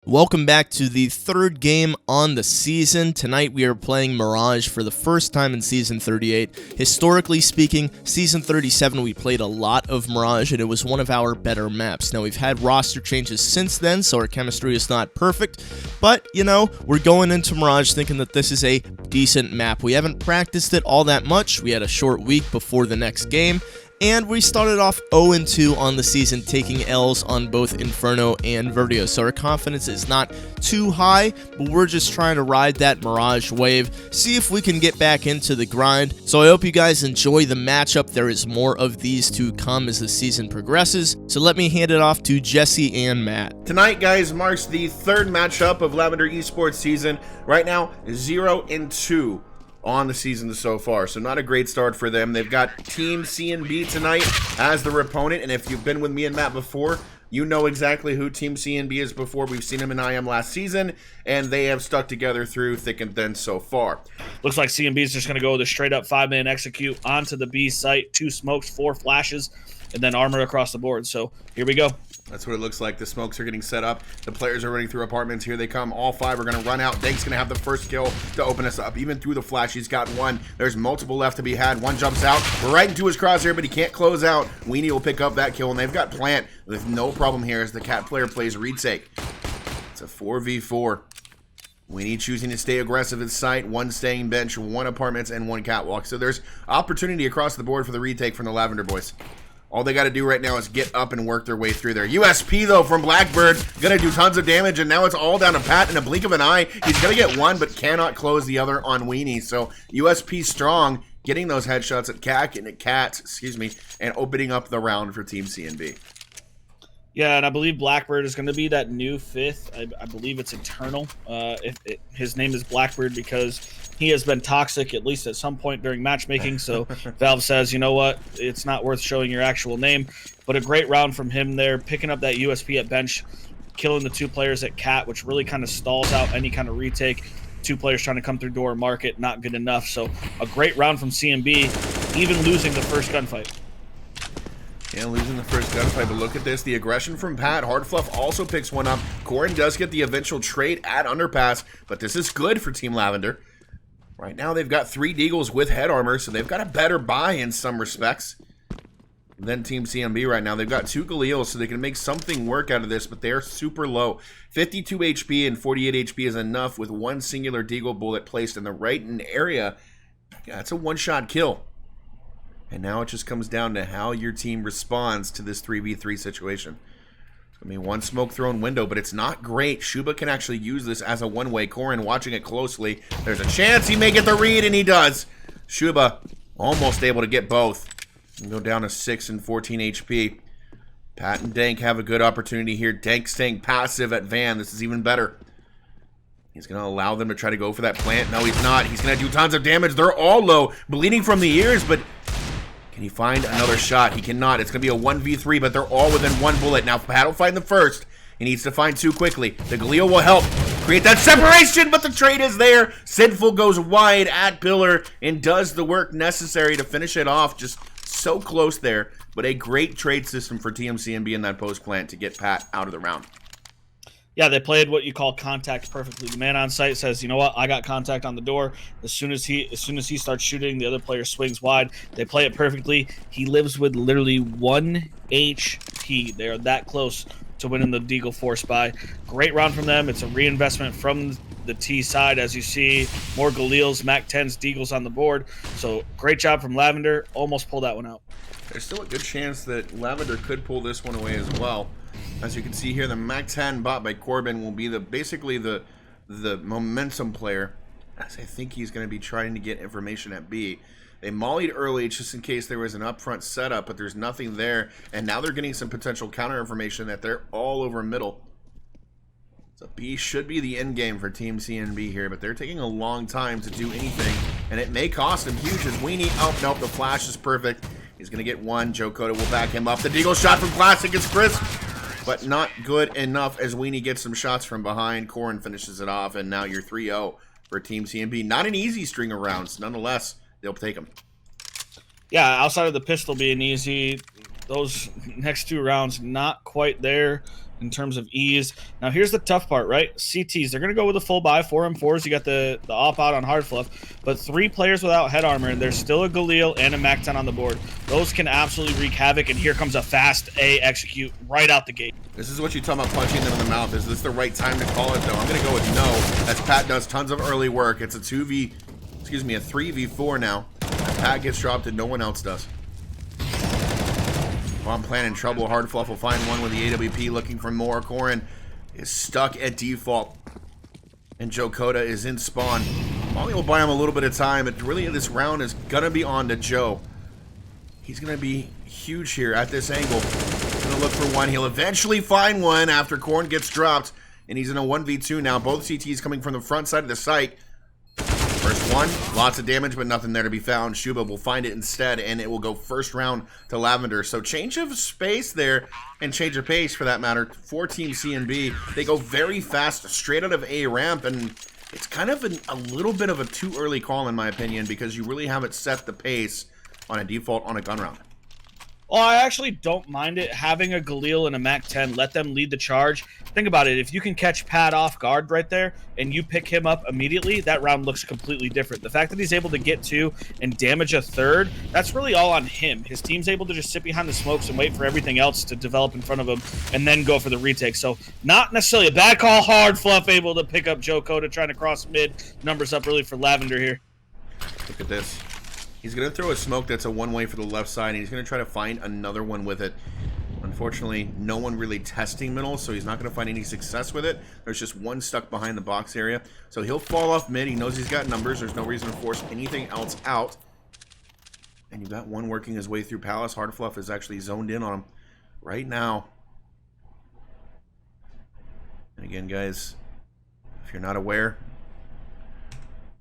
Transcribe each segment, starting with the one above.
Welcome back to the third game on the season. Tonight we are playing Mirage for the first time in Season 38. Historically speaking, Season 37 we played a lot of Mirage and it was one of our better maps. Now we've had roster changes since then, so our chemistry is not perfect, but you know, we're going into Mirage thinking that this is a decent map. We haven't practiced it all that much. We had a short week before the next game. And we started off 0-2 on the season, taking L's on both Inferno and Vertigo. So our confidence is not too high, but we're just trying to ride that Mirage wave, see if we can get back into the grind. So I hope you guys enjoy the matchup. There is more of these to come as the season progresses. So let me hand it off to Jesse and Matt. Tonight, guys, marks the third matchup of Lavender Esports season. Right now, 0-2. On the season so far, so not a great start for them. They've got Team CNB tonight as their opponent, and if you've been with me and Matt before, you know exactly who Team CNB is before. We've seen them in IM last season, and they have stuck together through thick and thin so far. Looks like CNB is just going to go with a straight-up 5-man execute onto the B site, 2 smokes, 4 flashes, and then armor across the board. So here we go. That's what it looks like. The smokes are getting set up. The players are running through apartments. Here they come. All 5 are going to run out. Dank's going to have the first kill to open us up. Even through the flash, he's got 1. There's multiple left to be had. 1 jumps out right into his crosshair, but he can't close out. Weenie will pick up that kill, and they've got Plant with no problem here as the Cat player plays retake. It's a 4v4. Weenie choosing to stay aggressive at site. 1 staying bench, 1 apartments, and 1 catwalk. So there's opportunity across the board for the retake from the Lavender boys. All they got to do right now is get up and work their way through there. USP, though, from Blackbird. Going to do tons of damage, and now it's all down to Pat in a blink of an eye. He's going to get 1, but cannot close the other on Weenie. So USP strong, getting those headshots at Cat, and opening up the round for Team CNB. Yeah, and I believe Blackbird is going to be that new 5th. I believe it's Eternal. His name is Blackbird because he has been toxic at least at some point during matchmaking. So Valve says, you know what, it's not worth showing your actual name. But a great round from him there, picking up that USP at bench, killing the 2 players at Cat, which really kind of stalls out any kind of retake. 2 players trying to come through door market, not good enough. So a great round from CNB, even losing the first gunfight. Yeah, losing the first gunfight, but look at this. The aggression from Pat. HardFluff also picks 1 up. Corin does get the eventual trade at Underpass, but this is good for Team Lavender. Right now, they've got 3 Deagles with head armor, so they've got a better buy in some respects than Team CNB right now. They've got 2 Galils, so they can make something work out of this, but they're super low. 52 HP and 48 HP is enough with 1 singular Deagle bullet placed in the right area. Yeah, it's a one-shot kill. And now it just comes down to how your team responds to this 3v3 situation. I mean, 1 smoke thrown window, but it's not great. Shuba can actually use this as a one-way. Corin watching it closely. There's a chance he may get the read, and he does. Shuba almost able to get both. And go down to 6 and 14 HP. Pat and Dank have a good opportunity here. Dank staying passive at Van. This is even better. He's going to allow them to try to go for that plant. No, he's not. He's going to do tons of damage. They're all low, bleeding from the ears, but can he find another shot? He cannot. It's going to be a 1v3, but they're all within 1 bullet. Now, Pat will find the first. He needs to find 2 quickly. The Galil will help create that separation, but the trade is there. Sinful goes wide at Pillar and does the work necessary to finish it off. Just so close there, but a great trade system for TMCNB in that post plant to get Pat out of the round. Yeah, they played what you call contact perfectly. The man on site says, you know what, I got contact on the door. As soon as he starts shooting, the other player swings wide. They play it perfectly. He lives with literally 1 HP. They are that close to winning the Deagle Force buy. Great round from them. It's a reinvestment from the T side, as you see. More Galils, Mac 10s, Deagles on the board. So great job from Lavender. Almost pulled that one out. There's still a good chance that Lavender could pull this one away as well. As you can see here, the Mac 10 bought by Corbin will be basically the momentum player, as I think he's going to be trying to get information at B. They mollied early just in case there was an upfront setup, but there's nothing there, and now they're getting some potential counter information that they're all over middle. So B should be the end game for Team CNB here, but they're taking a long time to do anything, and it may cost them huge as Weenie. Oh, nope, the flash is perfect. He's going to get 1. Joe Cota will back him up. The Deagle shot from Classic is crisp, but not good enough as Weenie gets some shots from behind. Corin finishes it off, and now you're 3-0 for Team CNB. Not an easy string of rounds. Nonetheless, they'll take them. Yeah, outside of the pistol being easy, those next 2 rounds not quite there in terms of ease. Now here's the tough part, right? CTs, they're gonna go with a full buy, 4M4s. You got the op out on HardFluff, but 3 players without head armor, and there's still a Galil and a Mac-10 on the board. Those can absolutely wreak havoc, and here comes a fast A execute right out the gate. This is what you talk about, punching them in the mouth. Is this the right time to call it, though? I'm gonna go with no, as Pat does tons of early work. It's a 3v4 now. Pat gets dropped and no one else does. Bomb plan in trouble. HardFluff will find one with the AWP, looking for more. Corin is stuck at default, and Joe Coda is in spawn. Molly will buy him a little bit of time, but really this round is gonna be on to Joe. He's gonna be huge here at this angle. He's gonna look for one. He'll eventually find one after Corin gets dropped, and he's in a 1v2 now. Both CTs coming from the front side of the site. First one, lots of damage, but nothing there to be found. Shuba will find it instead, and it will go first round to Lavender. So change of space there, and change of pace for that matter, for Team C and B. They go very fast, straight out of A ramp, and it's kind of a little bit of a too early call in my opinion, because you really haven't set the pace on a default on a gun round. Well, I actually don't mind it. Having a Galil and a Mac-10, let them lead the charge. Think about it. If you can catch Pat off guard right there and you pick him up immediately, that round looks completely different. The fact that he's able to get 2 and damage a 3rd, that's really all on him. His team's able to just sit behind the smokes and wait for everything else to develop in front of him and then go for the retake. So not necessarily a bad call. HardFluff able to pick up Joe Coda, trying to cross mid. Numbers up really for Lavender here. Look at this. He's going to throw a smoke that's a one-way for the left side, and he's going to try to find another one with it. Unfortunately, no one really testing middle, so he's not going to find any success with it. There's just one stuck behind the box area. So he'll fall off mid. He knows he's got numbers. There's no reason to force anything else out. And you've got one working his way through Palace. HardFluff is actually zoned in on him right now. And again, guys, if you're not aware,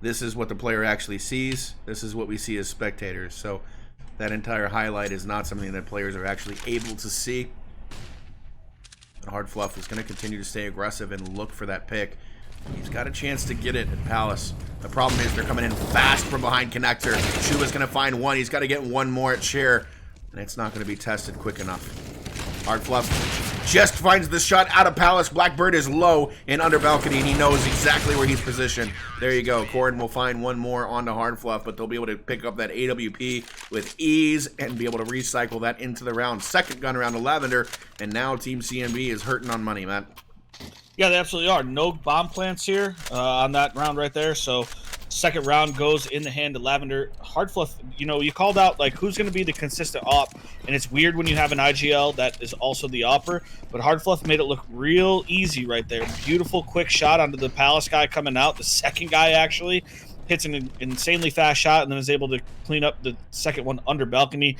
this is what the player actually sees. This is what we see as spectators. So that entire highlight is not something that players are actually able to see. HardFluff is going to continue to stay aggressive and look for that pick. He's got a chance to get it at Palace. The problem is they're coming in fast from behind connector. Shuba's going to find one. He's got to get one more at share, and it's not going to be tested quick enough. HardFluff just finds the shot out of Palace. Blackbird is low and under balcony, and he knows exactly where he's positioned. There you go. Corin will find one more onto HardFluff, but they'll be able to pick up that AWP with ease and be able to recycle that into the round. Second gun around to Lavender, and now Team CMB is hurting on money, Matt. Yeah, they absolutely are. No bomb plants here on that round right there, so second round goes in the hand to Lavender. HardFluff, you know, you called out like who's going to be the consistent op, and it's weird when you have an IGL that is also the opper, but HardFluff made it look real easy right there. Beautiful quick shot onto the Palace guy coming out. The second guy actually hits an insanely fast shot and then is able to clean up the second one under balcony.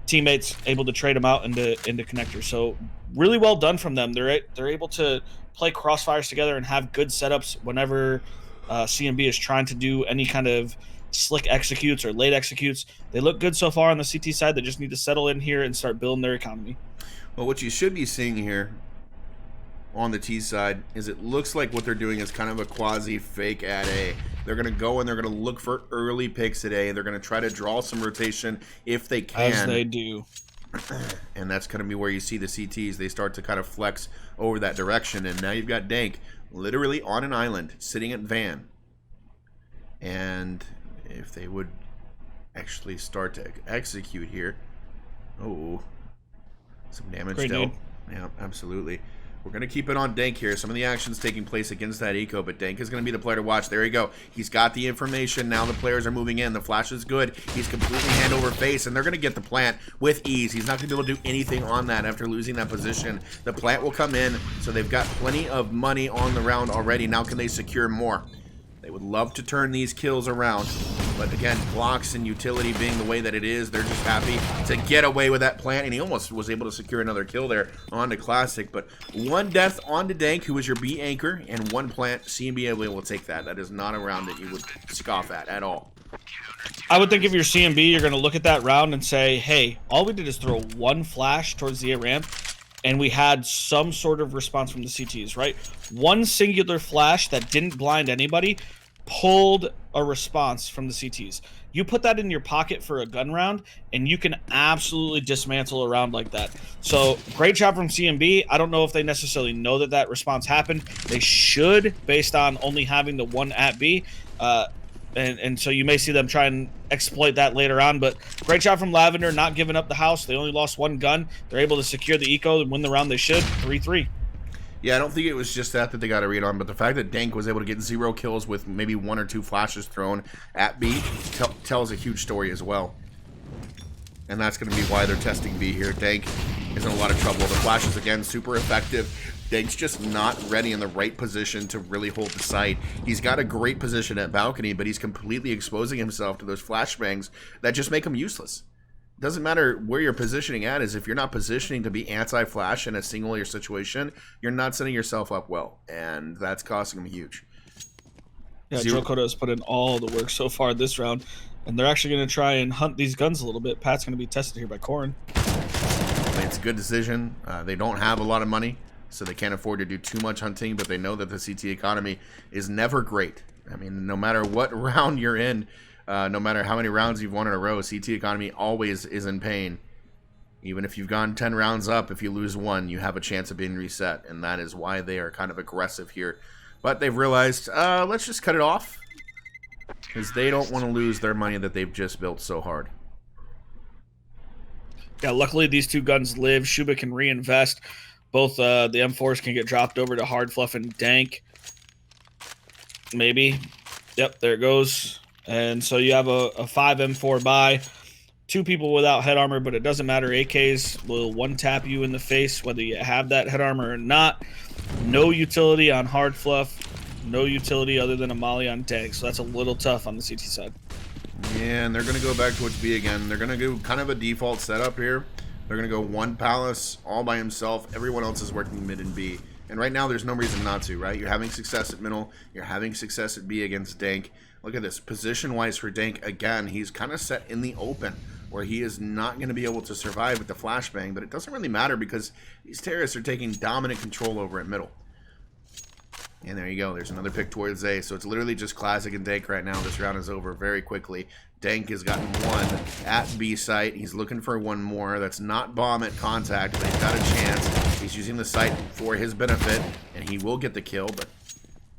Teammates able to trade him out into connector. So really well done from them. They're able to play crossfires together and have good setups whenever CMB is trying to do any kind of slick executes or late executes. They look good so far on the CT side. They just need to settle in here and start building their economy. Well, what you should be seeing here on the T side is it looks like what they're doing is kind of a quasi fake at A. They're going to go and they're going to look for early picks at A. They're going to try to draw some rotation if they can. As they do. And that's going to be where you see the CTs. They start to kind of flex over that direction. And now you've got Dank literally on an island sitting at Van. And if they would actually start to execute here. Oh, some damage Great dealt. dude. Yeah, absolutely. We're going to keep it on Dank here. Some of the action's taking place against that eco, but Dank is going to be the player to watch. There you go. He's got the information. Now the players are moving in. The flash is good. He's completely hand over face, and they're going to get the plant with ease. He's not going to be able to do anything on that after losing that position. The plant will come in, so they've got plenty of money on the round already. Now can they secure more? They would love to turn these kills around, but again, blocks and utility being the way that it is, they're just happy to get away with that plant, and he almost was able to secure another kill there on the Classic, but one death on to Dank, who is your B anchor, and one plant. CMB will take that. That is not a round that you would scoff at all. I would think if you're CMB, you're going to look at that round and say, hey, all we did is throw one flash towards the A ramp, and we had some sort of response from the CTs, right? One singular flash that didn't blind anybody pulled a response from the CTs. You put that in your pocket for a gun round, and you can absolutely dismantle a round like that. So great job from CMB. I don't know if they necessarily know that that response happened. They should, based on only having the one at B. And so you may see them try and exploit that later on. But great job from Lavender, not giving up the house. They only lost one gun. They're able to secure the eco and win the round they should. 3-3. Yeah, I don't think it was just that they got a read on, but the fact that Dank was able to get 0 kills with maybe 1 or 2 flashes thrown at B tells a huge story as well. And that's going to be why they're testing B here. Dank is in a lot of trouble. The flashes, again, super effective. Dank's just not ready in the right position to really hold the site. He's got a great position at balcony, but he's completely exposing himself to those flashbangs that just make him useless. Doesn't matter where you're positioning at, is if you're not positioning to be anti-flash in a single-layer situation, you're not setting yourself up well, and that's costing him huge. Yeah, Joe Cotto has put in all the work so far this round, and they're actually going to try and hunt these guns a little bit. Pat's going to be tested here by Corin. It's a good decision. They don't have a lot of money, so they can't afford to do too much hunting, but they know that the CT economy is never great. I mean, no matter what round you're in, no matter how many rounds you've won in a row, CT economy always is in pain. Even if you've gone 10 rounds up, if you lose one, you have a chance of being reset, and that is why they are kind of aggressive here. But they've realized, let's just cut it off, because they don't want to lose their money that they've just built so hard. Yeah, luckily these two guns live. Shuba can reinvest. Both the M4s can get dropped over to HardFluff and Dank. Maybe. Yep, there it goes. And so you have a 5 M4 buy. 2 people without head armor, but it doesn't matter. AKs will one-tap you in the face, whether you have that head armor or not. No utility on HardFluff. No utility other than a molly on Dank. So that's a little tough on the CT side. Yeah, and they're going to go back towards B again. They're going to do kind of a default setup here. They're going to go 1 Palace all by himself. Everyone else is working mid and B. And right now, there's no reason not to, right? You're having success at middle. You're having success at B against Dank. Look at this. Position-wise for Dank, again, he's kind of set in the open, where he is not going to be able to survive with the flashbang, but it doesn't really matter because these terrorists are taking dominant control over at middle. And there you go. There's another pick towards A. So it's literally just Classic and Dank right now. This round is over very quickly. Dank has gotten 1 at B site. He's looking for 1 more. That's not bomb at contact, but he's got a chance. He's using the site for his benefit, and he will get the kill, but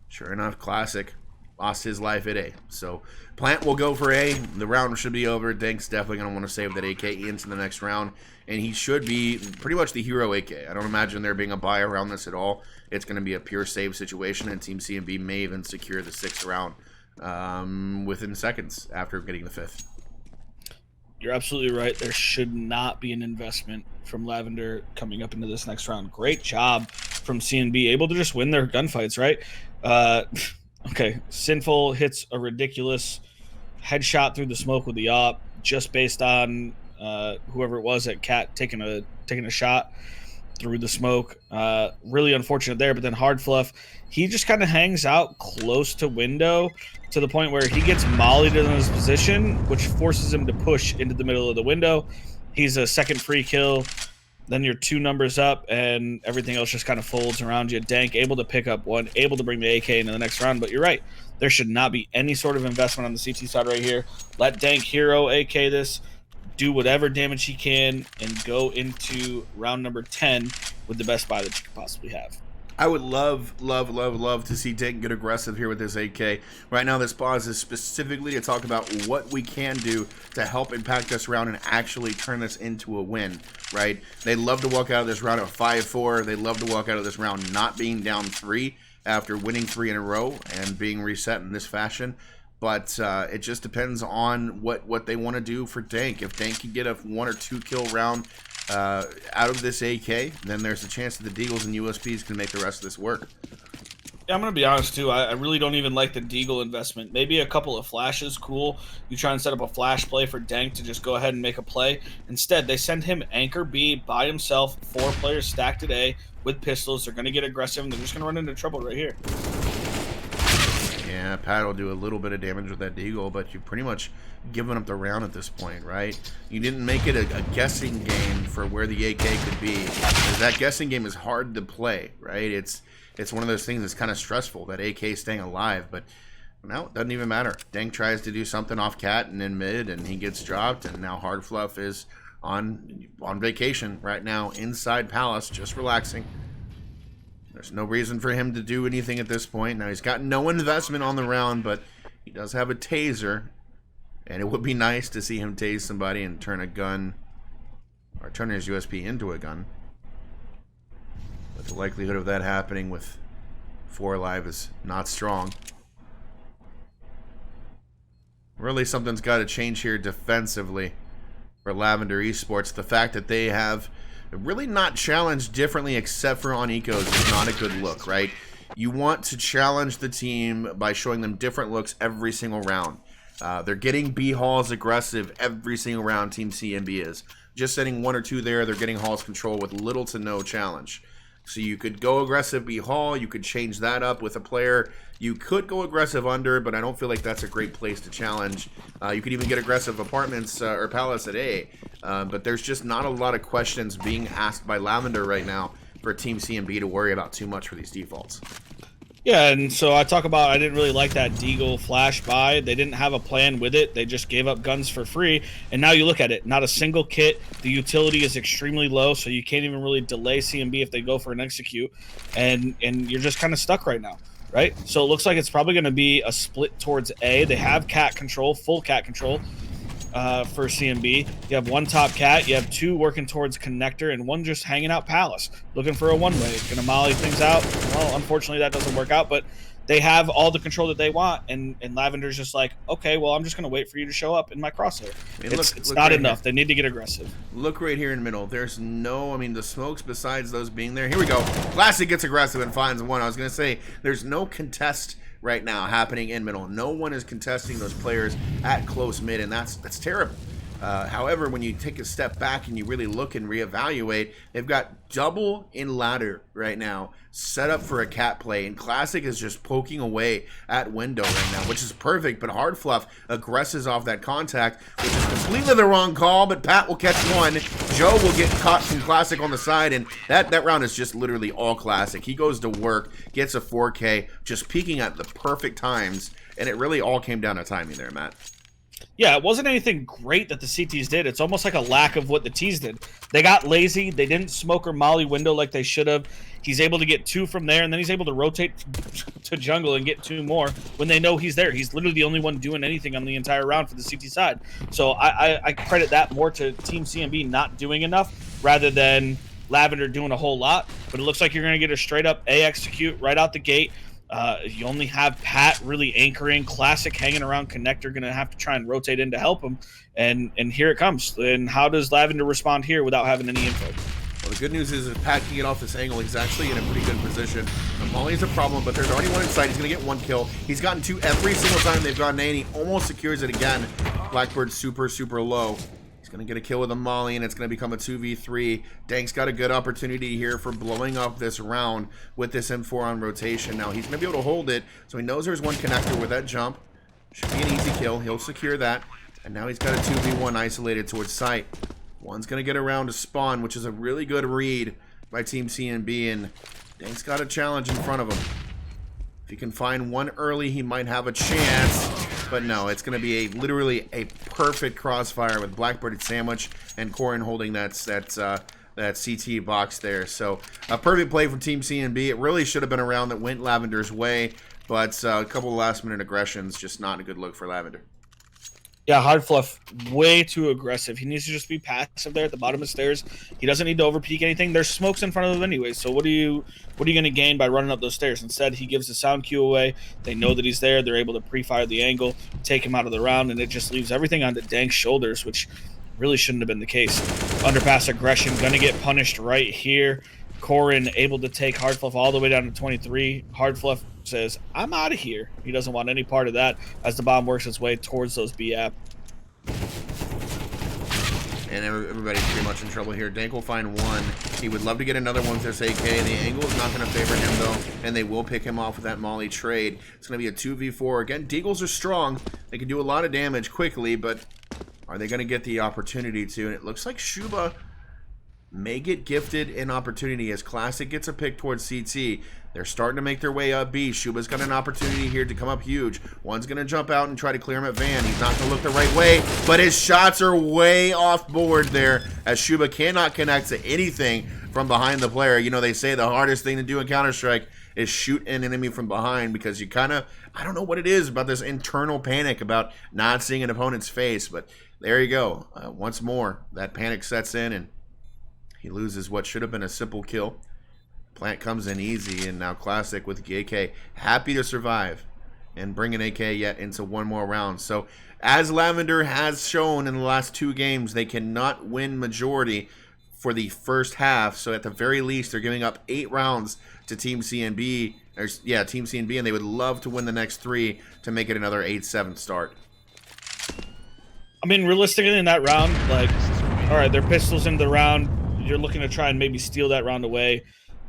sure enough, Classic lost his life at A. So Plant will go for A. The round should be over. Dank's definitely going to want to save that AK into the next round. And he should be pretty much the hero AK. I don't imagine there being a buy around this at all. It's going to be a pure save situation. And Team CMB may even secure the 6th round within seconds after getting the 5th. You're absolutely right. There should not be an investment from Lavender coming up into this next round. Great job from CNB. Able to just win their gunfights, right? Okay, Sinful hits a ridiculous headshot through the smoke with the op, just based on whoever it was at Cat taking a shot through the smoke. Really unfortunate there, but then HardFluff, he just kind of hangs out close to window to the point where he gets mollied in his position, which forces him to push into the middle of the window. He's a 2nd free kill. Then you're 2 numbers up, and everything else just kind of folds around you. Dank able to pick up 1, able to bring the AK into the next round. But you're right. There should not be any sort of investment on the CT side right here. Let Dank hero AK this, do whatever damage he can, and go into round number 10 with the best buy that you could possibly have. I would love to see Dank get aggressive here with this AK. Right now, this pause is specifically to talk about what we can do to help impact this round and actually turn this into a win, right? They love to walk out of this round at 5-4. They love to walk out of this round not being down 3 after winning 3 in a row and being reset in this fashion. But it just depends on what they want to do for Dank. If Dank can get a 1 or 2 kill round out of this AK, then there's a chance that the Deagles and USPs can make the rest of this work. Yeah, I'm going to be honest, too. I really don't even like the Deagle investment. Maybe a couple of flashes, cool. You try and set up a flash play for Dank to just go ahead and make a play. Instead, they send him anchor B by himself, 4 players stacked at A with pistols. They're going to get aggressive, and they're just going to run into trouble right here. Yeah, Pat will do a little bit of damage with that Deagle, but you've pretty much given up the round at this point, right? You didn't make it a guessing game for where the AK could be. That guessing game is hard to play, right? It's one of those things that's kind of stressful, that AK staying alive, but No, it doesn't even matter. Dank tries to do something off Cat and in mid, and he gets dropped, and now HardFluff is on vacation right now inside Palace, just relaxing. There's no reason for him to do anything at this point. Now, he's got no investment on the round, but he does have a taser, and it would be nice to see him tase somebody and turn a gun, or turn his USP into a gun. But the likelihood of that happening with 4 alive is not strong. Really, something's got to change here defensively for Lavender Esports. The fact that they have really not challenged differently except for on ecos is not a good look, right? You want to challenge the team by showing them different looks every single round. They're getting B Halls aggressive every single round, Team CMB is. Just setting 1 or 2 there, they're getting Halls control with little to no challenge. So you could go aggressive B Hall, you could change that up with a player. You could go aggressive under, but I don't feel like that's a great place to challenge. You could even get aggressive apartments or Palace at A. But there's just not a lot of questions being asked by Lavender right now for Team CMB to worry about too much for these defaults. Yeah, and so I talk about I didn't really like that Deagle flash buy. They didn't have a plan with it. They just gave up guns for free. And now you look at it, not a single kit. The utility is extremely low, so you can't even really delay CMB if they go for an execute. And you're just kind of stuck right now, right? So it looks like it's probably going to be a split towards A. They have cat control, full cat control. For CMB, you have 1 top cat, you have 2 working towards connector, and 1 just hanging out Palace, looking for a one-way. Gonna molly things out. Well, unfortunately, that doesn't work out, but they have all the control that they want, and Lavender's just like, okay, well, I'm just gonna wait for you to show up in my crosshair. It's not right enough. Here. They need to get aggressive. Look right here in the middle. There's no, I mean, the smokes besides those being there. Here we go. Classic gets aggressive and finds 1. I was gonna say, there's no contest right now happening in middle. No one is contesting those players at close mid, and that's terrible. However, when you take a step back and you really look and reevaluate, they've got double in ladder right now set up for a cat play, and Classic is just poking away at window right now, which is perfect, but HardFluff aggresses off that contact, which is completely the wrong call, but Pat will catch 1. Joe will get caught from Classic on the side, and that round is just literally all Classic. He goes to work, gets a 4K, just peaking at the perfect times, and it really all came down to timing there, Matt. Yeah, it wasn't anything great that the CTs did. It's almost like a lack of what the Ts did. They got lazy. They didn't smoke or molly window like they should have. He's able to get 2 from there, and then he's able to rotate to jungle and get 2 more when they know he's there. He's literally the only one doing anything on the entire round for the CT side. So I credit that more to Team CMB not doing enough rather than Lavender doing a whole lot. But it looks like you're going to get a straight-up A execute right out the gate. You only have Pat really anchoring, Classic hanging around connector, going to have to try and rotate in to help him, and here it comes. And how does Lavender respond here without having any info? Well, the good news is if Pat can get off this angle, he's actually in a pretty good position. Molly is a problem, but there's already 1 inside. He's going to get 1 kill. He's gotten 2 every single time they've gotten A, and he almost secures it again. Blackbird's super, super low. He's going to get a kill with a molly, and it's going to become a 2v3. Dank's got a good opportunity here for blowing up this round with this M4 on rotation. Now, he's going to be able to hold it, so he knows there's 1 connector with that jump. Should be an easy kill. He'll secure that. And now he's got a 2v1 isolated towards site. 1's going to get around to spawn, which is a really good read by Team CMB, and Dank's got a challenge in front of him. If he can find 1 early, he might have a chance. But no, it's going to be literally a perfect crossfire with Blackbird sandwich and Corin holding that CT box there. So a perfect play from Team CMB. It really should have been a round that went Lavender's way, but a couple of last-minute aggressions, just not a good look for Lavender. Yeah, HardFluff, way too aggressive. He needs to just be passive there at the bottom of the stairs. He doesn't need to overpeak anything. There's smokes in front of him anyway, so what are you going to gain by running up those stairs? Instead, he gives the sound cue away. They know that he's there. They're able to pre-fire the angle, take him out of the round, and it just leaves everything onto Dank's shoulders, which really shouldn't have been the case. Underpass aggression, going to get punished right here. Corin able to take HardFluff all the way down to 23. HardFluff says, I'm out of here. He doesn't want any part of that as the bomb works its way towards those B-app. And everybody's pretty much in trouble here. Dank will find 1. He would love to get another one with this AK. The angle is not going to favor him, though, and they will pick him off with that molly trade. It's going to be a 2v4. Again, Deagles are strong. They can do a lot of damage quickly, but are they going to get the opportunity to? And it looks like Shuba may get gifted an opportunity as Classic gets a pick towards CT. They're starting to make their way up B. Shuba's got an opportunity here to come up huge. One's going to jump out and try to clear him at Van. He's not going to look the right way, but his shots are way off board there as Shuba cannot connect to anything from behind the player. You know, they say the hardest thing to do in Counter-Strike is shoot an enemy from behind because you kind of, I don't know what it is about this internal panic about not seeing an opponent's face, but there you go. Once more, that panic sets in and he loses what should have been a simple kill. Plant comes in easy, and now Classic with the AK happy to survive and bring an AK yet into one more round. So as Lavender has shown in the last 2 games, they cannot win majority for the first half. So at the very least, they're giving up 8 rounds to Team CNB. Team CNB, and they would love to win the next 3 to make it another 8-7 start. I mean, realistically in that round, like, all right, their pistols into the round. You're looking to try and maybe steal that round away.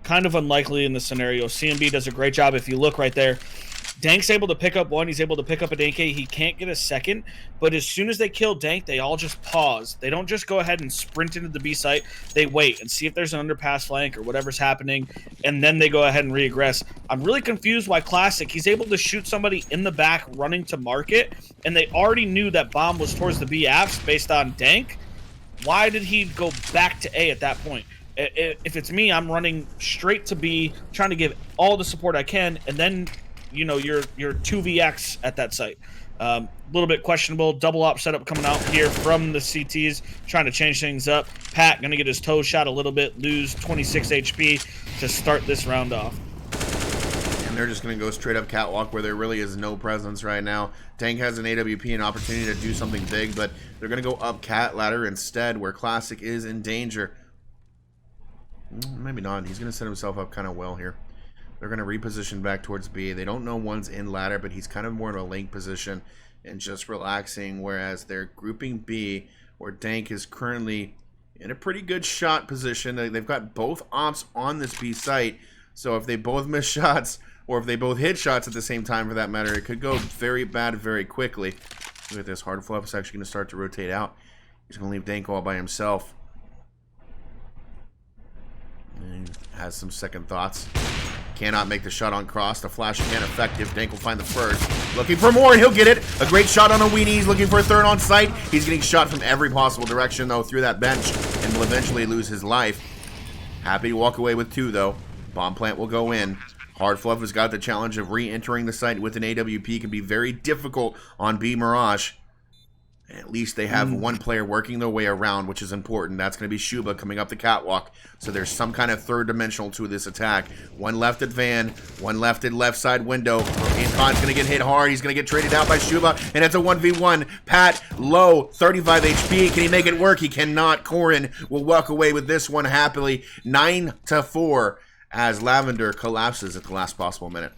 Kind of unlikely in the scenario. CNB does a great job. If you look right there, Dank's able to pick up one. He's able to pick up an AK. He can't get a second, but as soon as they kill Dank, they all just pause. They don't just go ahead and sprint into the B site. They wait and see if there's an underpass flank or whatever's happening, and then they go ahead and reaggress. I'm really confused why Classic, he's able to shoot somebody in the back running to market, and they already knew that bomb was towards the B apps based on Dank. Why did he go back to A at that point? If it's me, I'm running straight to B, trying to give all the support I can, and then, you know, you're 2vx at that site. A little bit questionable. Double op setup coming out here from the CTs, trying to change things up. Pat going to get his toe shot a little bit, lose 26 HP to start this round off. And they're just going to go straight up catwalk where there really is no presence right now. Tank has an AWP, an opportunity to do something big, but they're going to go up cat ladder instead where Classic is in danger. Maybe not. He's going to set himself up kind of well here. They're going to reposition back towards B. They don't know one's in ladder, but he's kind of more in a link position and just relaxing, whereas they're grouping B, where Dank is currently in a pretty good shot position. They've got both ops on this B site, so if they both miss shots, or if they both hit shots at the same time for that matter, it could go very bad very quickly. Look at this. HardFluff is actually going to start to rotate out. He's going to leave Dank all by himself. And has some second thoughts. Cannot make the shot on cross. The flash again effective. Dank will find the first. Looking for more, and he'll get it. A great shot on a weenie. He's looking for a third on site. He's getting shot from every possible direction, though, through that bench, and will eventually lose his life. Happy to walk away with 2, though. Bomb plant will go in. HardFluff has got the challenge of re-entering the site with an AWP. Can be very difficult on B Mirage. At least they have one player working their way around, which is important. That's going to be Shuba coming up the catwalk. So there's some kind of third dimensional to this attack. One left at Van, one left at left side window. Incon's going to get hit hard. He's going to get traded out by Shuba, and it's a 1v1. Pat, low, 35 HP. Can he make it work? He cannot. Corin will walk away with this one happily. 9-4 as Lavender collapses at the last possible minute.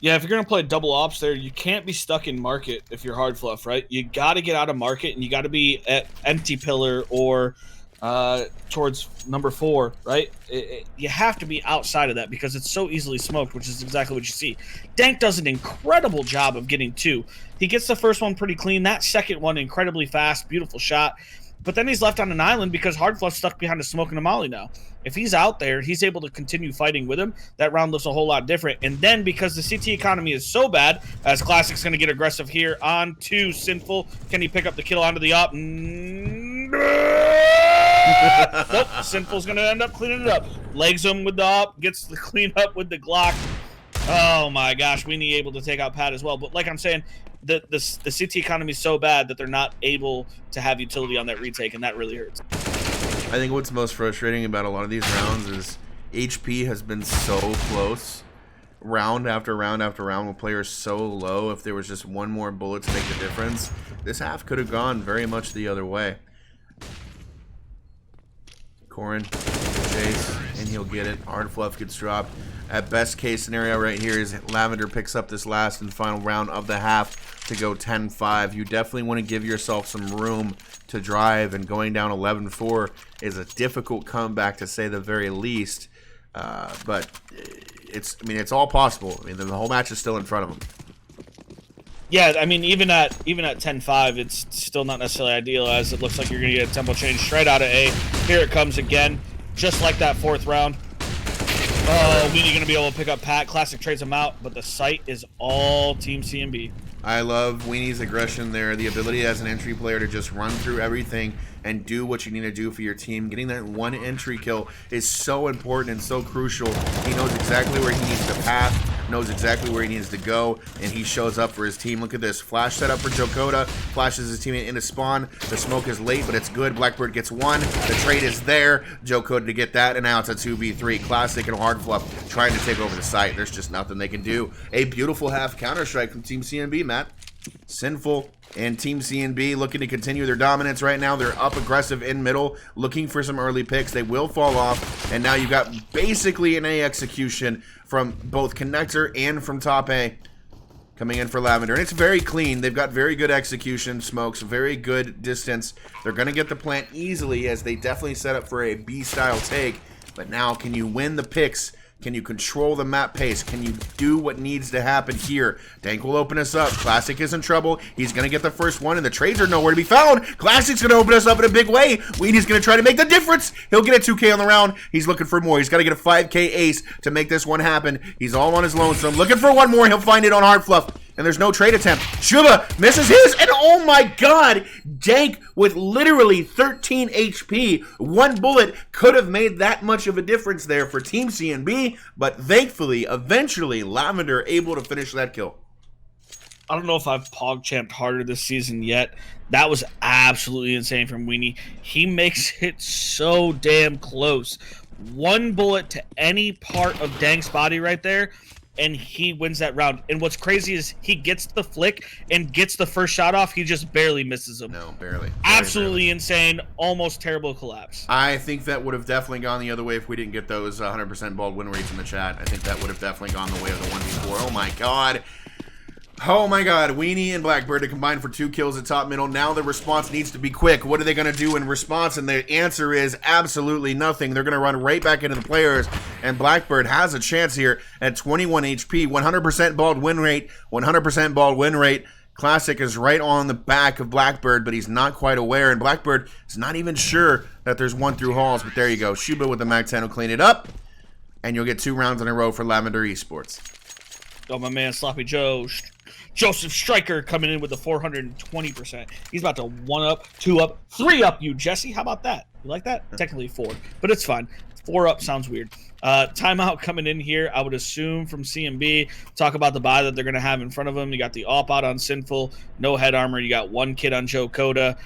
Yeah, if you're going to play double ops there, you can't be stuck in market if you're HardFluff, right? You got to get out of market, and you got to be at empty pillar or towards number 4, right? You have to be outside of that because it's so easily smoked, which is exactly what you see. Dank does an incredible job of getting 2. He gets the first one pretty clean. That second one incredibly fast, beautiful shot. But then he's left on an island because HardFluff's stuck behind a smoke and a molly now. If he's out there, he's able to continue fighting with him. That round looks a whole lot different. And then because the CT economy is so bad, as Classic's going to get aggressive here on to Sinful. Can he pick up the kill onto the op? Nope. Sinful's going to end up cleaning it up. Legs him with the op, gets the clean up with the Glock. Oh my gosh, we need able to take out Pat as well. But like I'm saying, the CT economy is so bad that they're not able to have utility on that retake, and that really hurts. I think what's most frustrating about a lot of these rounds is HP has been so close. Round after round after round with players so low. If there was just one more bullet to make the difference, this half could have gone very much the other way. Corin, chase, and he'll get it. HardFluff gets dropped. At best case scenario right here is Lavender picks up this last and final round of the half to go 10-5. You definitely want to give yourself some room to drive, and going down 11-4 is a difficult comeback to say the very least. But it's all possible. I mean, the whole match is still in front of them. Yeah, I mean, even at 10-5, it's still not necessarily ideal, as it looks like you're going to get a tempo change straight out of A. Here it comes again, just like that 4th round. Oh, Weenie going to be able to pick up Pat. Classic trades him out, but the site is all Team CMB. I love Weenie's aggression there, the ability as an entry player to just run through everything and do what you need to do for your team. Getting that one entry kill is so important and so crucial. He knows exactly where he needs to pass, knows exactly where he needs to go, and he shows up for his team. Look at this. Flash setup for Jokota. Flashes his teammate into spawn. The smoke is late, but it's good. Blackbird gets one. The trade is there. Jokota to get that, and now it's a 2v3. Classic and HardFluff trying to take over the site. There's just nothing they can do. A beautiful half Counter-Strike from Team CNB, Matt. Sinful and Team CNB looking to continue their dominance right now. They're up aggressive in middle, looking for some early picks. They will fall off, and now you've got basically an A execution from both connector and from top A coming in for Lavender. And it's very clean. They've got very good execution, smokes, very good distance. They're going to get the plant easily, as they definitely set up for a B-style take. But now, can you win the picks? Can you control the map pace? Can you do what needs to happen here? Dank will open us up. Classic is in trouble. He's going to get the first one, and the trades are nowhere to be found. Classic's going to open us up in a big way. Weenie's going to try to make the difference. He'll get a 2K on the round. He's looking for more. He's got to get a 5K ace to make this one happen. He's all on his lonesome. Looking for one more. He'll find it on HardFluff. And there's no trade attempt. Shuba misses his, and oh my god, Dank with literally 13 HP. One bullet could have made that much of a difference there for Team CNB, but thankfully, eventually, Lavender able to finish that kill. I don't know if I've pog-champed harder this season yet. That was absolutely insane from Weenie. He makes it so damn close. One bullet to any part of Dank's body right there, and he wins that round. And what's crazy is he gets the flick and gets the first shot off. He just barely misses him. No, barely. Absolutely insane. Almost terrible collapse. I think that would have definitely gone the other way if we didn't get those 100% bald win rates in the chat. I think that would have definitely gone the way of the 1v4. Oh my god. Oh my god, Weenie and Blackbird to combine for 2 kills at top middle. Now the response needs to be quick. What are they going to do in response? And the answer is absolutely nothing. They're going to run right back into the players, and Blackbird has a chance here at 21 HP, 100% bald win rate, 100% bald win rate. Classic is right on the back of Blackbird, but he's not quite aware, and Blackbird is not even sure that there's one through halls, but there you go. Shuba with the Mag 10 will clean it up, and you'll get 2 rounds in a row for Lavender Esports. Oh, my man, Sloppy Joe. Joseph Stryker coming in with the 420%. He's about to 1-up, 2-up, 3-up you, Jesse. How about that? You like that? Technically 4, but it's fine. 4-up sounds weird. Timeout coming in here, I would assume, from CMB. Talk about the buy that they're going to have in front of them. You got the AWP out on Sinful, no head armor. You got 1 kid on Jokota.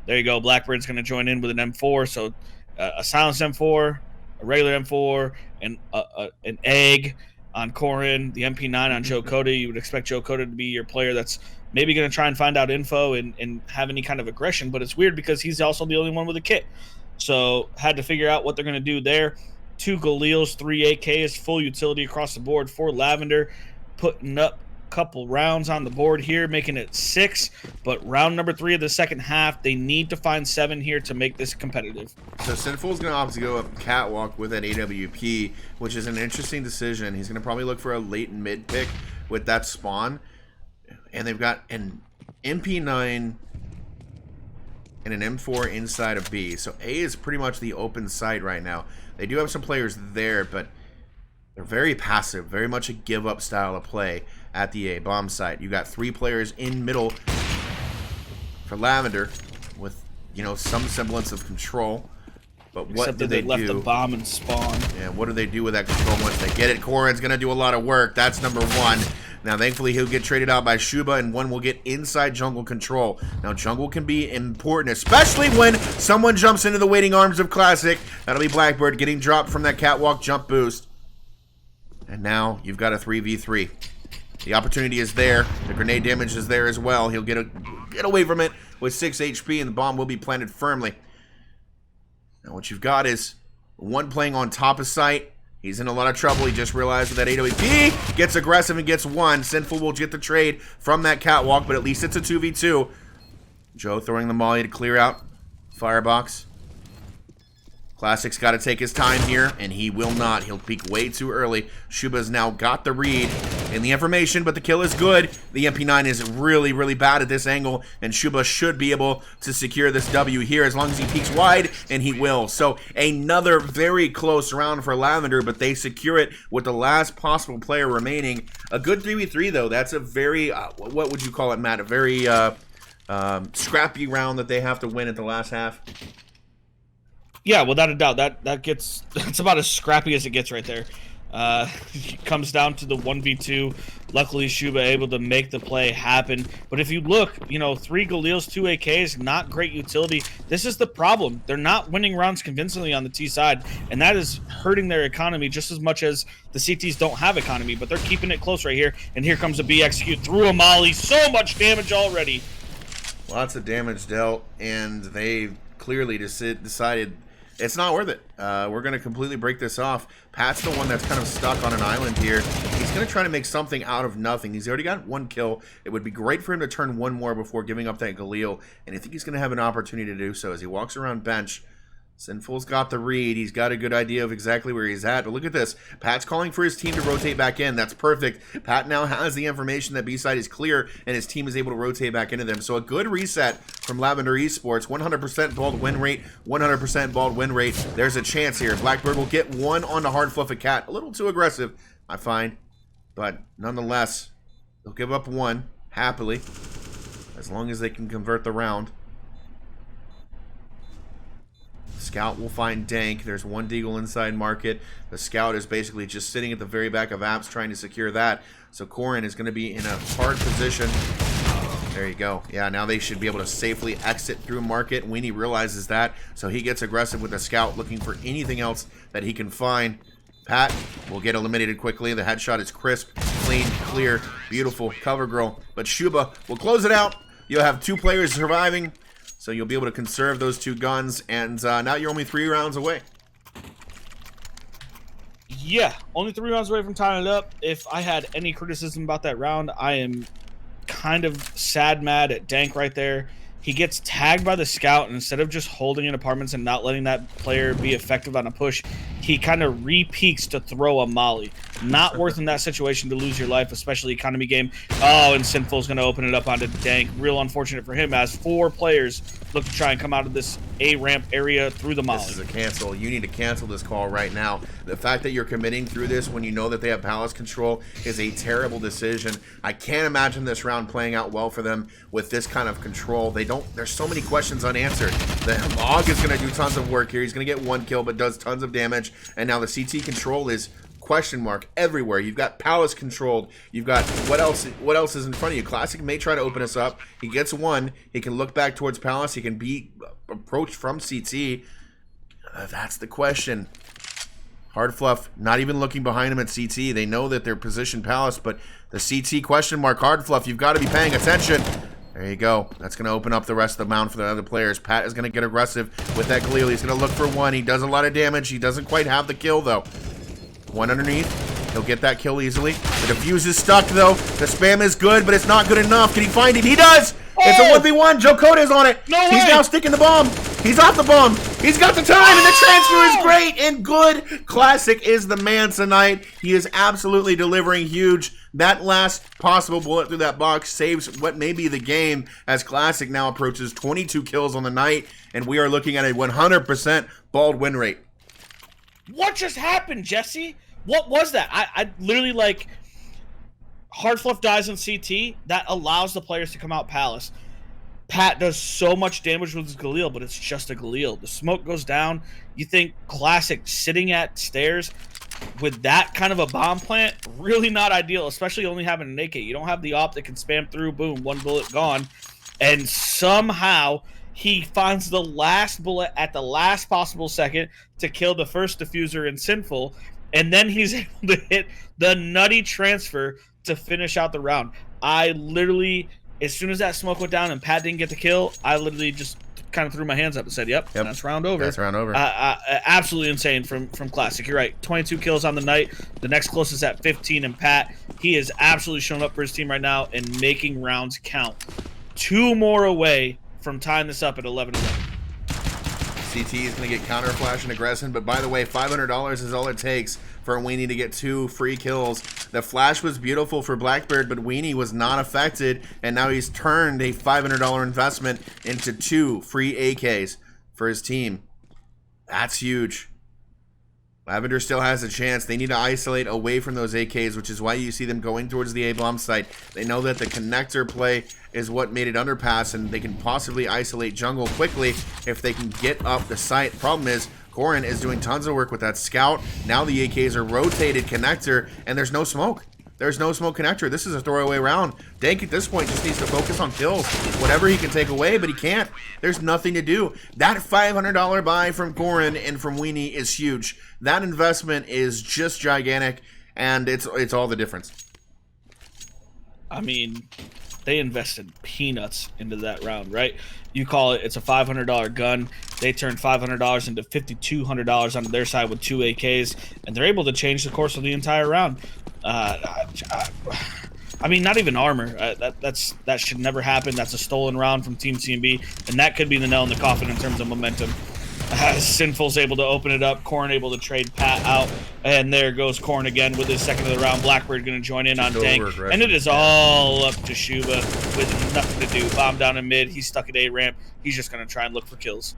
There you go. Blackbird's going to join in with an M4. So a silenced M4, a regular M4, and an egg on Corin, the MP9 on Jokota. You would expect Jokota to be your player that's maybe going to try and find out info and have any kind of aggression, but it's weird because he's also the only one with a kit. So had to figure out what they're going to do there. 2 Galils, 3 AKs, full utility across the board for Lavender, putting up a couple rounds on the board here, making it 6. But round number 3 of the second half, they need to find 7 here to make this competitive. So Sinful's going to opt to go up catwalk with that AWP, which is an interesting decision. He's going to probably look for a late and mid pick with that spawn. And they've got an MP9 and an M4 inside of B. So A is pretty much the open side right now. They do have some players there, but they're very passive, very much a give-up style of play at the A bomb site. You got 3 players in middle for Lavender with, you know, some semblance of control. But what Except do that they left do? the bomb and spawn. Yeah, what do they do with that control once they get it? Corin's going to do a lot of work. That's number 1. Now, thankfully, he'll get traded out by Shuba, and 1 will get inside jungle control. Now, jungle can be important, especially when someone jumps into the waiting arms of Classic. That'll be Blackbird getting dropped from that catwalk jump boost. And now you've got a 3v3. The opportunity is there. The grenade damage is there as well. He'll get away from it with 6 HP, and the bomb will be planted firmly. Now, what you've got is 1 playing on top of site. He's in a lot of trouble. He just realized with that AWP, gets aggressive and gets 1. Sinful will get the trade from that catwalk, but at least it's a 2v2. Joe throwing the molly to clear out Firebox. Classic's got to take his time here, and he will not. He'll peek way too early. Shuba's now got the read, in the information, but the kill is good. The MP9 is really, really bad at this angle, and Shuba should be able to secure this W here as long as he peeks wide, and he will. So another very close round for Lavender, but they secure it with the last possible player remaining. A good 3v3 though. That's a very, what would you call it, Matt? A very scrappy round that they have to win at the last half. Yeah, without a doubt, that's about as scrappy as it gets right there. It comes down to the 1v2. Luckily, Shuba able to make the play happen. But if you look, 3 Galils, 2 AKs, not great utility. This is the problem. They're not winning rounds convincingly on the T side, and that is hurting their economy just as much as the CTs don't have economy. But they're keeping it close right here. And here comes a B execute through a molly. So much damage already. Lots of damage dealt, and they clearly decided it's not worth it. We're going to completely break this off. Pat's the one that's kind of stuck on an island here. He's going to try to make something out of nothing. He's already got 1 kill. It would be great for him to turn 1 more before giving up that Galil, and I think he's going to have an opportunity to do so as he walks around bench. Sinful's got the read. He's got a good idea of exactly where he's at. But look at this. Pat's calling for his team to rotate back in. That's perfect. Pat now has the information that B-side is clear, and his team is able to rotate back into them. So a good reset from Lavender Esports. 100% bald win rate. 100% bald win rate. There's a chance here. Blackbird will get 1 on the HardFluff at Cat. A little too aggressive, I find. But nonetheless, they'll give up 1 happily, as long as they can convert the round. Scout will find Dank. There's 1 Deagle inside market. The Scout is basically just sitting at the very back of Apps trying to secure that. So Corin is going to be in a hard position. There you go. Yeah, now they should be able to safely exit through market. Weenie realizes that, so he gets aggressive with the Scout, looking for anything else that he can find. Pat will get eliminated quickly. The headshot is crisp, clean, clear, beautiful. Cover girl. But Shuba will close it out. You'll have 2 players surviving, so you'll be able to conserve those 2 guns, and now you're only 3 rounds away. Yeah, only 3 rounds away from tying it up. If I had any criticism about that round, I am kind of mad at Dank right there. He gets tagged by the Scout, and instead of just holding in apartments and not letting that player be effective on a push, he kind of re-peeks to throw a molly. Not worth in that situation to lose your life, especially economy game. Oh, and Sinful's going to open it up onto Dank. Real unfortunate for him, as 4 players look to try and come out of this A-ramp area through the molly. This is a cancel. You need to cancel this call right now. The fact that you're committing through this when you know that they have palace control is a terrible decision. I can't imagine this round playing out well for them with this kind of control. There's so many questions unanswered. The Log is going to do tons of work here. He's going to get 1 kill, but does tons of damage. And now the CT control is question mark everywhere. You've got Palace controlled. You've got what else is in front of you? Classic may try to open us up. He gets 1. He can look back towards Palace. He can be approached from CT. That's the question. HardFluff not even looking behind him at CT. They know that they're positioned Palace, but the CT question mark. HardFluff, you've got to be paying attention. There you go. That's going to open up the rest of the mound for the other players. Pat is going to get aggressive with that Galil. He's going to look for 1. He does a lot of damage. He doesn't quite have the kill, though. 1 underneath. He'll get that kill easily. The defuse is stuck, though. The spam is good, but it's not good enough. Can he find it? He does! It's a 1v1. Joe Coda's on it. No way. He's now sticking the bomb. He's off the bomb. He's got the time, and the transfer is great and good. Classic is the man tonight. He is absolutely delivering huge. That last possible bullet through that box saves what may be the game, as Classic now approaches 22 kills on the night, and we are looking at a 100% bald win rate. What just happened, Jesse? What was that? I literally, like, HardFluff dies in CT. That allows the players to come out Palace. Pat does so much damage with his Galil, but it's just a Galil. The smoke goes down. You think Classic sitting at stairs with that kind of a bomb plant, really not ideal, especially only having an AK. You don't have the op that can spam through, boom, 1 bullet gone. And somehow he finds the last bullet at the last possible second to kill the first diffuser in Sinful, and then he's able to hit the nutty transfer to finish out the round. I literally, as soon as that smoke went down and Pat didn't get the kill, I literally just kind of threw my hands up and said, yep. That's round over. That's round over. Absolutely insane from Classic. You're right. 22 kills on the night. The next closest at 15, and Pat, he is absolutely showing up for his team right now and making rounds count. 2 more away from tying this up at 11-11. CT is going to get counter flash and aggression, but by the way, $500 is all it takes for Weenie to get 2 free kills. The flash was beautiful for Blackbird, but Weenie was not affected, and now he's turned a $500 investment into 2 free AKs for his team. That's huge. Lavender still has a chance. They need to isolate away from those AKs, which is why you see them going towards the A-bomb site. They know that the connector play is what made it underpass, and they can possibly isolate jungle quickly if they can get up the site. Problem is, Korin is doing tons of work with that scout. Now the AKs are rotated connector, and there's no smoke. There's no smoke connector. This is a throwaway round. Dank at this point just needs to focus on kills. Whatever he can take away, but he can't. There's nothing to do. That $500 buy from Korin and from Weenie is huge. That investment is just gigantic, and it's all the difference. I mean, they invested peanuts into that round, right? You call it's a $500 gun. They turned $500 into $5,200 onto their side with 2 AKs, and they're able to change the course of the entire round. I mean, not even armor. That should never happen. That's a stolen round from Team CMB, and that could be the nail in the coffin in terms of momentum. Sinful's able to open it up. Korin able to trade Pat out, and there goes Korin again with his second of the round. Blackbird going to join in on Dank, and it is all up to Shuba with nothing to do. Bomb down in mid. He's stuck at A ramp. He's just going to try and look for kills.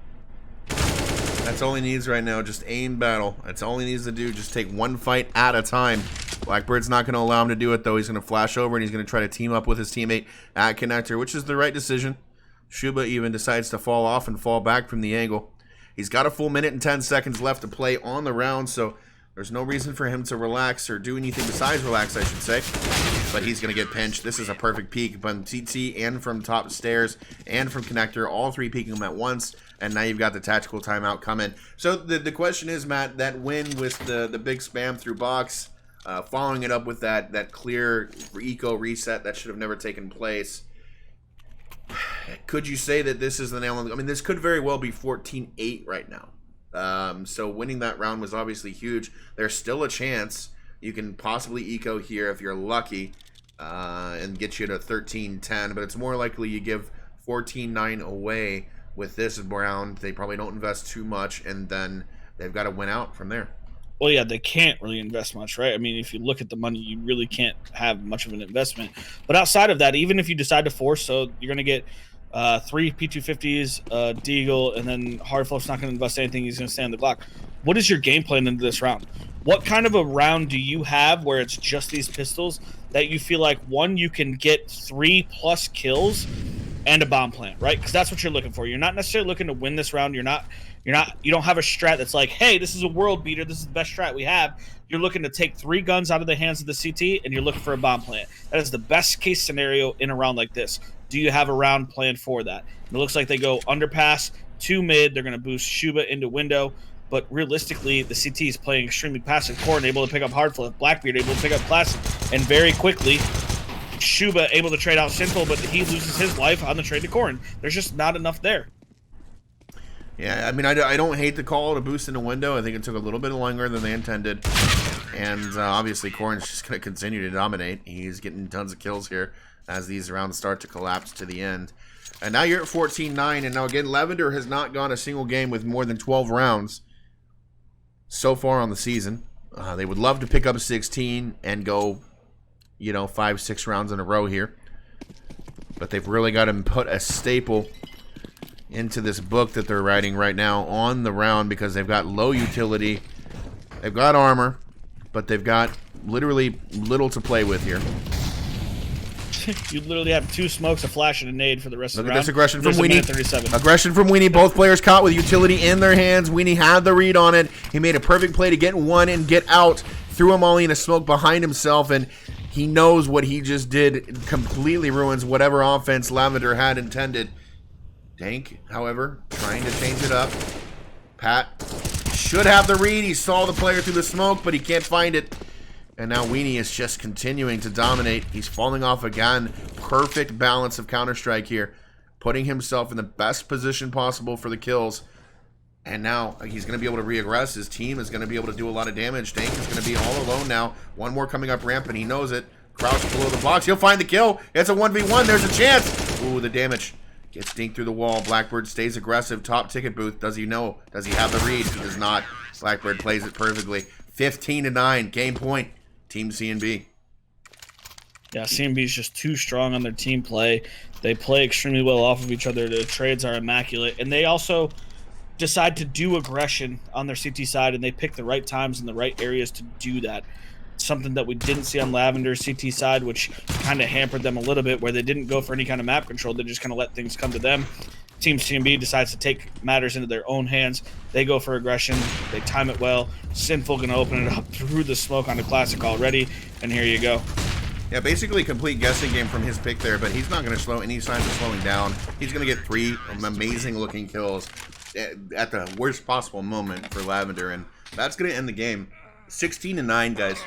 That's all he needs right now, just aim battle. That's all he needs to do, just take one fight at a time. Blackbird's not going to allow him to do it, though. He's going to flash over, and he's going to try to team up with his teammate at connector, which is the right decision. Shuba even decides to fall off and fall back from the angle. He's got a full minute and 10 seconds left to play on the round, so there's no reason for him to relax or do anything besides relax, I should say. But he's going to get pinched. This is a perfect peek from TT and from top stairs and from connector, all 3 peeking him at once. And now you've got the tactical timeout coming. So the question is, Matt, that win with the big spam through box, following it up with that clear eco reset that should have never taken place. Could you say that this is the nail on the... I mean, this could very well be 14-8 right now. So winning that round was obviously huge. There's still a chance you can possibly eco here if you're lucky and get you to 13-10. But it's more likely you give 14-9 away with this round. They probably don't invest too much, and then they've got to win out from there. Well, yeah, they can't really invest much, right? I mean, if you look at the money, you really can't have much of an investment. But outside of that, even if you decide to force, so you're going to get 3 P250s, Deagle, and then HardFluff's not going to invest anything. He's going to stay on the Glock. What is your game plan into this round? What kind of a round do you have where it's just these pistols that you feel like, one, you can get 3+ kills and a bomb plant, right? Because that's what you're looking for. You're not necessarily looking to win this round. You don't have a strat that's like, hey, this is a world beater. This is the best strat we have. You're looking to take 3 guns out of the hands of the CT, and you're looking for a bomb plant. That is the best case scenario in a round like this. Do you have a round planned for that? It looks like they go underpass to mid. They're going to boost Shuba into window. But realistically, the CT is playing extremely passive. Korin able to pick up HardFluff. Blackbeard able to pick up Classic. And very quickly, Shuba able to trade out Sinful, but he loses his life on the trade to Korin. There's just not enough there. Yeah, I mean, I don't hate the call to boost in a window. I think it took a little bit longer than they intended. And obviously, Korin's just going to continue to dominate. He's getting tons of kills here as these rounds start to collapse to the end. And now you're at 14-9. And now, again, Lavender has not gone a single game with more than 12 rounds so far on the season. They would love to pick up 16 and go, 5-6 rounds in a row here. But they've really got to put a staple into this book that they're writing right now on the round, because they've got low utility, they've got armor, but they've got literally little to play with here. You literally have 2 smokes, a flash, and a nade for the rest of the round. Look at this aggression from Weenie. Weenie. Aggression from Weenie. Both players caught with utility in their hands. Weenie had the read on it. He made a perfect play to get one and get out. Threw a molly in a smoke behind himself, and he knows what he just did completely ruins whatever offense Lavender had intended. Dank, however, trying to change it up. Pat should have the read. He saw the player through the smoke, but he can't find it. And now Weenie is just continuing to dominate. He's falling off again. Perfect balance of Counter-Strike here. Putting himself in the best position possible for the kills. And now he's going to be able to re-aggress. His team is going to be able to do a lot of damage. Dank is going to be all alone now. One more coming up ramp, and he knows it. Crouch below the box. He'll find the kill. It's a 1v1. There's a chance. Ooh, the damage. Gets dinked through the wall. Blackbird stays aggressive. Top ticket booth. Does he know? Does he have the read? He does not. Blackbird plays it perfectly. 15-9. Game point. Team C&B. Yeah, CMB is just too strong on their team play. They play extremely well off of each other. The trades are immaculate. And they also decide to do aggression on their CT side, and they pick the right times and the right areas to do that. Something that we didn't see on Lavender's CT side, which kind of hampered them a little bit, where they didn't go for any kind of map control. They just kind of let things come to them. Team CMB decides to take matters into their own hands. They go for aggression. They time it well. Sinful going to open it up through the smoke on the Classic already, and here you go. Yeah, basically a complete guessing game from his pick there, but he's not going to show any signs of slowing down. He's going to get 3 amazing-looking kills at the worst possible moment for Lavender, and that's going to end the game. 16-9, guys.